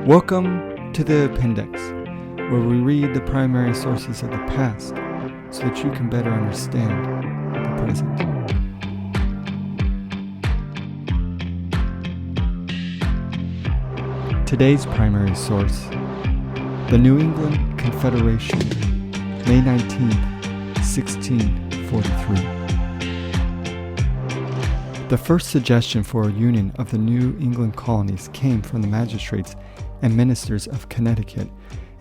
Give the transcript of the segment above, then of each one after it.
Welcome to the Appendix, where we read the primary sources of the past so that you can better understand the present. Today's primary source, the New England Confederation, May 19, 1643. The first suggestion for a union of the New England colonies came from the magistrates and ministers of Connecticut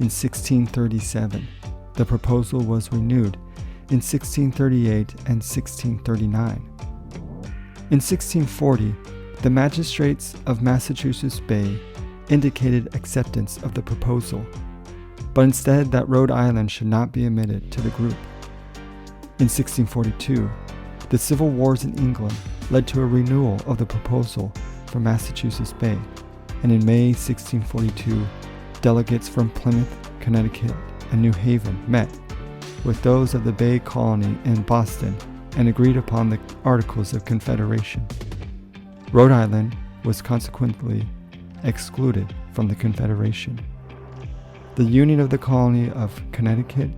in 1637. The proposal was renewed in 1638 and 1639. In 1640, the magistrates of Massachusetts Bay indicated acceptance of the proposal, but instead that Rhode Island should not be admitted to the group. In 1642, the civil wars in England led to a renewal of the proposal from Massachusetts Bay, and in May 1642, delegates from Plymouth, Connecticut, and New Haven met with those of the Bay Colony in Boston and agreed upon the Articles of Confederation. Rhode Island was consequently excluded from the Confederation. The union of the colony of Connecticut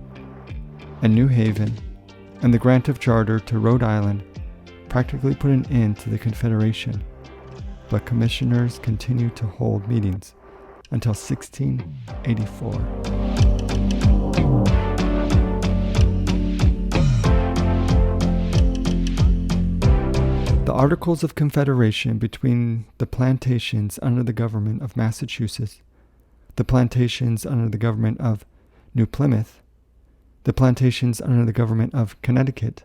and New Haven and the grant of charter to Rhode Island practically put an end to the Confederation, but commissioners continued to hold meetings until 1684. The Articles of Confederation between the plantations under the government of Massachusetts, the plantations under the government of New Plymouth, the plantations under the government of Connecticut,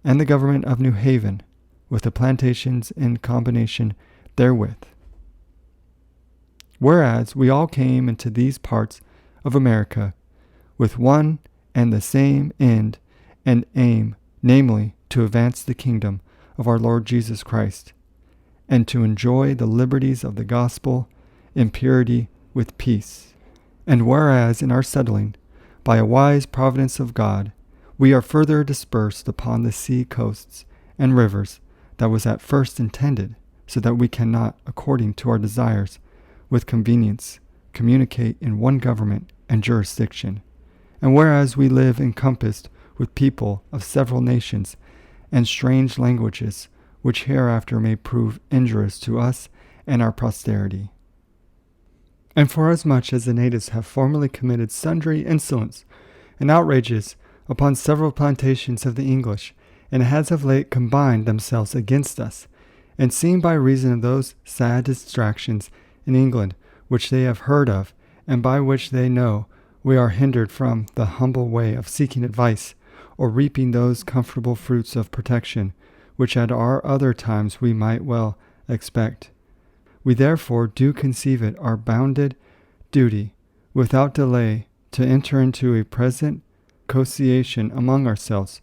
and the government of New Haven, with the plantations in combination therewith. Whereas we all came into these parts of America with one and the same end and aim, namely, to advance the kingdom of our Lord Jesus Christ, and to enjoy the liberties of the gospel in purity with peace. And whereas in our settling, by a wise providence of God, we are further dispersed upon the sea coasts and rivers that was at first intended, so that we cannot, according to our desires, with convenience, communicate in one government and jurisdiction. And whereas we live encompassed with people of several nations and strange languages, which hereafter may prove injurious to us and our posterity. And forasmuch as the natives have formerly committed sundry insolence and outrages upon several plantations of the English, and has of late combined themselves against us, and seen by reason of those sad distractions in England which they have heard of, and by which they know we are hindered from the humble way of seeking advice, or reaping those comfortable fruits of protection, which at our other times we might well expect. We therefore do conceive it our bounden duty, without delay, to enter into a present association among ourselves,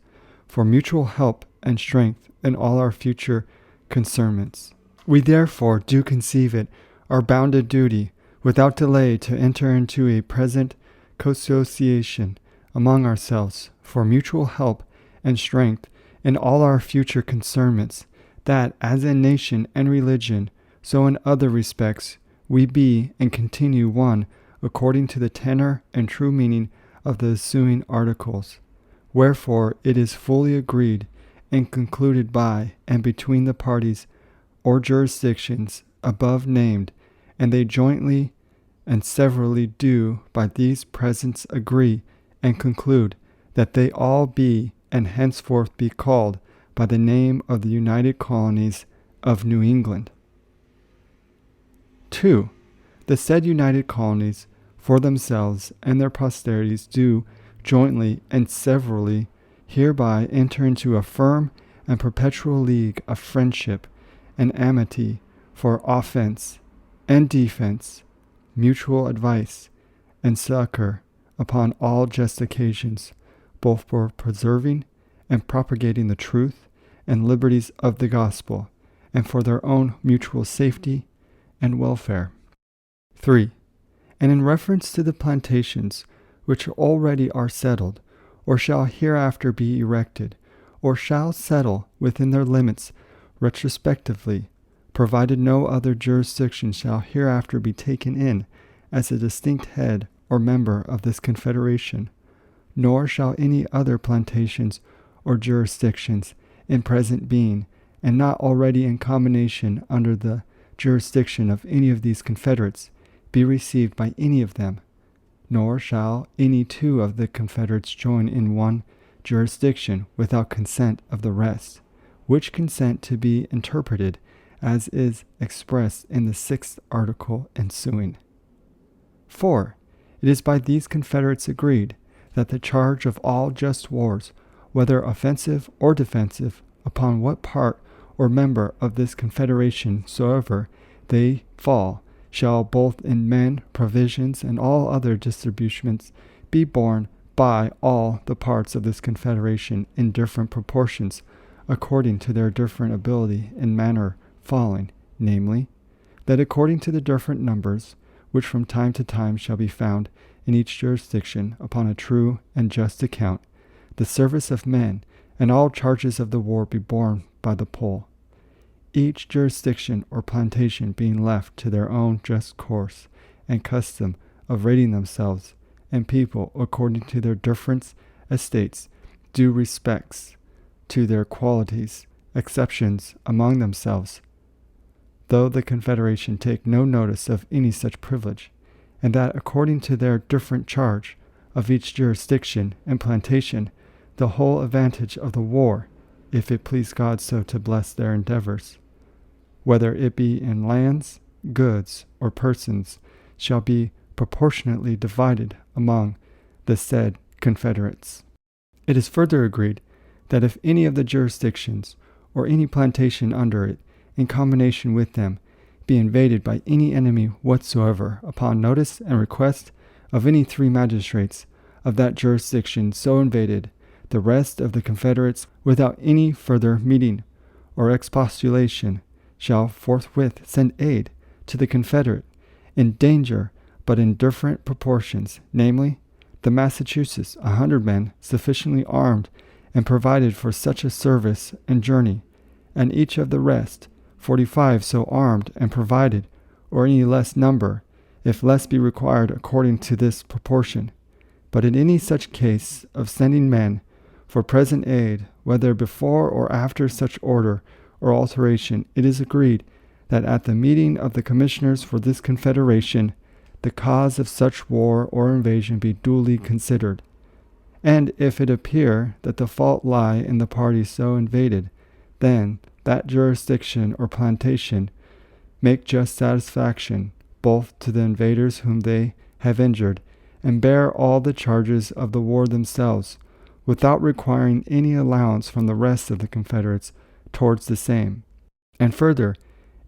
for mutual help and strength in all our future concernments. We therefore do conceive it our bounden duty, without delay, to enter into a present association among ourselves, for mutual help and strength in all our future concernments, that, as in nation and religion, so in other respects, we be and continue one according to the tenor and true meaning of the ensuing articles. Wherefore it is fully agreed and concluded by and between the parties or jurisdictions above named, and they jointly and severally do by these presents agree and conclude that they all be and henceforth be called by the name of the United Colonies of New England. 2. The said United Colonies for themselves and their posterities do jointly and severally hereby enter into a firm and perpetual league of friendship and amity for offense and defense, mutual advice and succor upon all just occasions, both for preserving and propagating the truth and liberties of the gospel, and for their own mutual safety and welfare. 3. And in reference to the plantations which already are settled, or shall hereafter be erected, or shall settle within their limits retrospectively, provided no other jurisdiction shall hereafter be taken in as a distinct head or member of this confederation, nor shall any other plantations or jurisdictions in present being, and not already in combination under the jurisdiction of any of these confederates, be received by any of them, nor shall any two of the confederates join in one jurisdiction without consent of the rest, which consent to be interpreted as is expressed in the 6th article ensuing. 4. It is by these confederates agreed that the charge of all just wars, whether offensive or defensive, upon what part or member of this confederation soever they fall, shall both in men, provisions, and all other distributions be borne by all the parts of this confederation in different proportions, according to their different ability and manner falling, namely, that according to the different numbers which from time to time shall be found in each jurisdiction upon a true and just account, the service of men and all charges of the war be borne by the poll, each jurisdiction or plantation being left to their own just course and custom of rating themselves and people according to their different estates, due respects to their qualities, exceptions among themselves, though the confederation take no notice of any such privilege, and that according to their different charge of each jurisdiction and plantation, the whole advantage of the war, if it please God so to bless their endeavors, whether it be in lands, goods, or persons, shall be proportionately divided among the said confederates. It is further agreed that if any of the jurisdictions, or any plantation under it, in combination with them, be invaded by any enemy whatsoever, upon notice and request of any 3 magistrates of that jurisdiction so invaded, the rest of the confederates, without any further meeting or expostulation, shall forthwith send aid to the confederate in danger, but in different proportions, namely, the Massachusetts 100 men sufficiently armed and provided for such a service and journey, and each of the rest 45 so armed and provided, or any less number, if less be required according to this proportion. But in any such case of sending men for present aid, whether before or after such order or alteration, it is agreed that at the meeting of the commissioners for this confederation, the cause of such war or invasion be duly considered. And if it appear that the fault lie in the party so invaded, then that jurisdiction or plantation make just satisfaction both to the invaders whom they have injured, and bear all the charges of the war themselves, without requiring any allowance from the rest of the confederates towards the same. And further,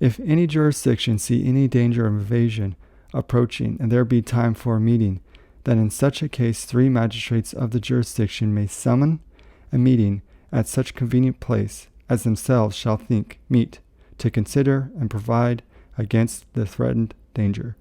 if any jurisdiction see any danger of invasion approaching, and there be time for a meeting, then in such a case 3 magistrates of the jurisdiction may summon a meeting at such convenient place as themselves shall think meet, to consider and provide against the threatened danger.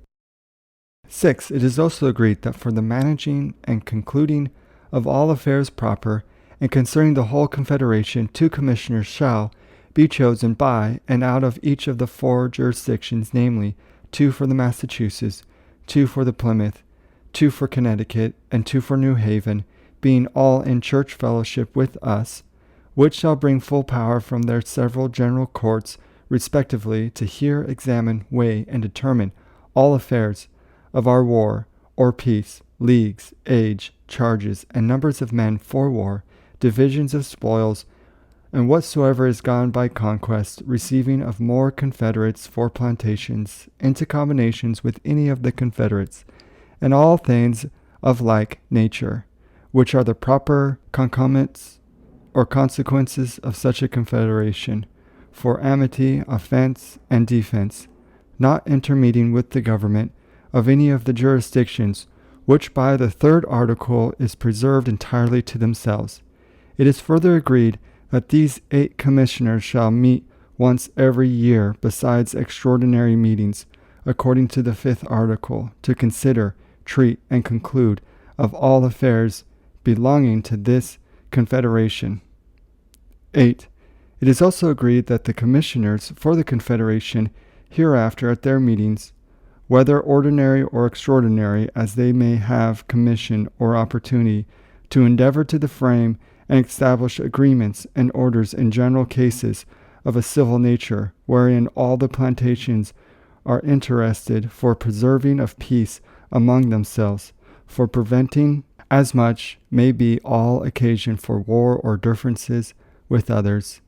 6. It is also agreed that for the managing and concluding of all affairs proper, and concerning the whole confederation, 2 commissioners shall be chosen by and out of each of the 4 jurisdictions, namely, 2 for the Massachusetts, 2 for the Plymouth, 2 for Connecticut, and 2 for New Haven, being all in church fellowship with us, which shall bring full power from their several general courts, respectively, to hear, examine, weigh, and determine all affairs of our war or peace, leagues, age, charges, and numbers of men for war, divisions of spoils, and whatsoever is gone by conquest, receiving of more confederates for plantations, into combinations with any of the confederates, and all things of like nature, which are the proper concomitants or consequences of such a confederation, for amity, offense, and defense, not intermeeting with the government of any of the jurisdictions, which by the 3rd article is preserved entirely to themselves. It is further agreed that these 8 commissioners shall meet once every year, besides extraordinary meetings, according to the 5th article, to consider, treat, and conclude of all affairs belonging to this confederation. 8. It is also agreed that the commissioners for the Confederation hereafter at their meetings, whether ordinary or extraordinary, as they may have commission or opportunity, to endeavor to frame and establish agreements and orders in general cases of a civil nature, wherein all the plantations are interested for preserving of peace among themselves, for preventing as much may be all occasion for war or differences with others,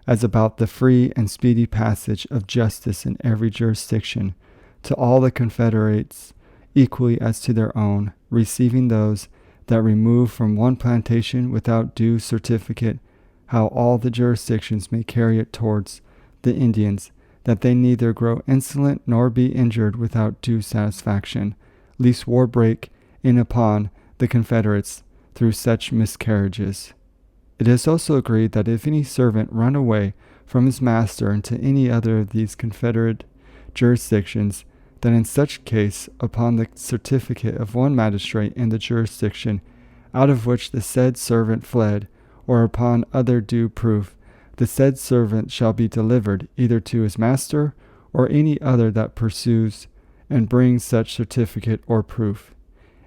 as about the free and speedy passage of justice in every jurisdiction, to all the confederates equally as to their own, receiving those that remove from one plantation without due certificate, how all the jurisdictions may carry it towards the Indians, that they neither grow insolent nor be injured without due satisfaction, lest war break in upon the Confederates through such miscarriages. It is also agreed that if any servant run away from his master into any other of these Confederate jurisdictions, that in such case, upon the certificate of one magistrate in the jurisdiction out of which the said servant fled, or upon other due proof, the said servant shall be delivered either to his master or any other that pursues and brings such certificate or proof,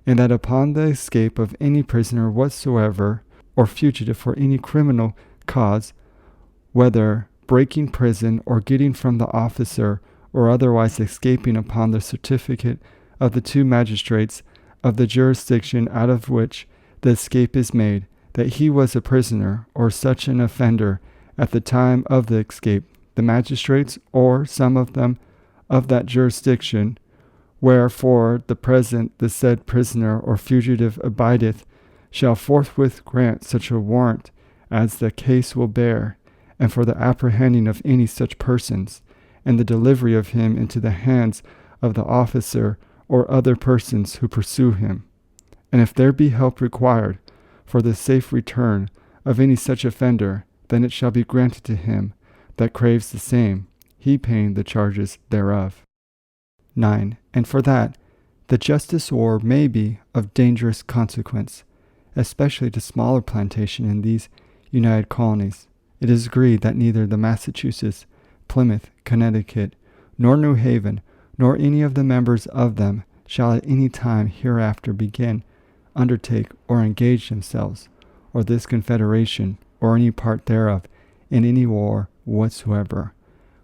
and that upon the escape of any prisoner whatsoever, or fugitive for any criminal cause, whether breaking prison or getting from the officer, or otherwise escaping upon the certificate of the two magistrates of the jurisdiction out of which the escape is made, that he was a prisoner or such an offender at the time of the escape, the magistrates or some of them of that jurisdiction, where for the present the said prisoner or fugitive abideth, shall forthwith grant such a warrant as the case will bear, and for the apprehending of any such persons, and the delivery of him into the hands of the officer or other persons who pursue him. And if there be help required for the safe return of any such offender, then it shall be granted to him that craves the same, he paying the charges thereof. 9. And for that, the justice or may be of dangerous consequence, especially to smaller plantation in these United Colonies. It is agreed that neither the Massachusetts, Plymouth, Connecticut, nor New Haven, nor any of the members of them shall at any time hereafter begin, undertake, or engage themselves, or this Confederation, or any part thereof, in any war whatsoever,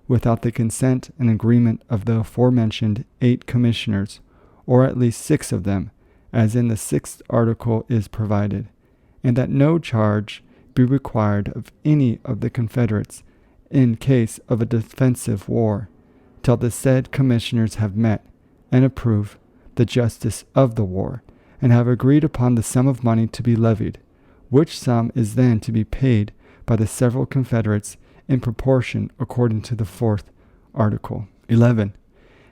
without the consent and agreement of the aforementioned 8 commissioners, or at least 6 of them, as in the 6th article is provided, and that no charge be required of any of the Confederates in case of a defensive war, till the said commissioners have met and approved the justice of the war, and have agreed upon the sum of money to be levied, which sum is then to be paid by the several Confederates in proportion according to the 4th article. 11.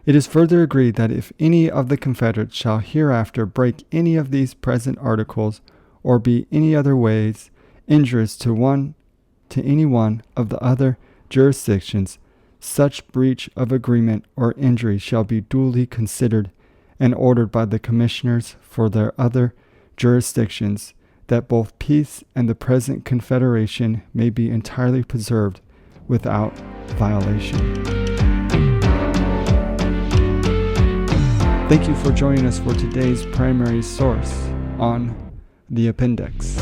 It is further agreed that if any of the Confederates shall hereafter break any of these present articles, or be any other ways injurious to any one of the other jurisdictions, such breach of agreement or injury shall be duly considered and ordered by the commissioners for their other jurisdictions, that both peace and the present Confederation may be entirely preserved without violation. Thank you for joining us for today's primary source on the appendix.